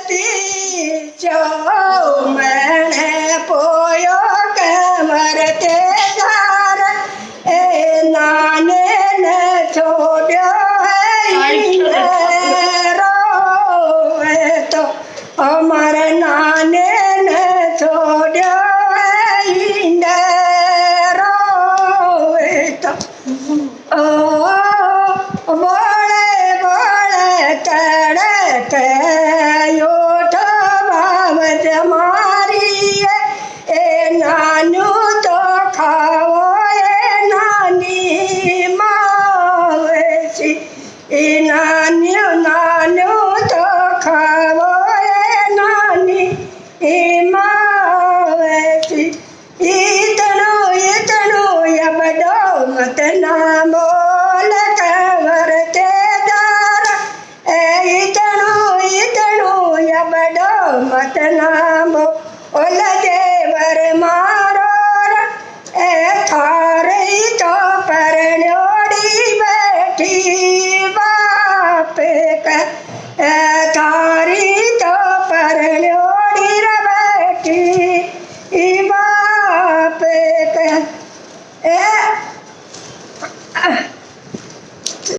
पीछो मैंने पोयो के मरते धार ए नाने ने छोड़ो है रोवे तो हमारे नाने ने छोड़ो है रोवे तो ओ बोले बोले तड़के योठो बाबत मारी ए नानू तो खाओ ए नानी मावेसी ए नान्यू नानू तो खाओ ए नानी मावेसी इतनो इतनो या बड़ो मत ना बोल कवर ते दार ए इतनो इतनो या बड़ो मत ना बोल देवर माँ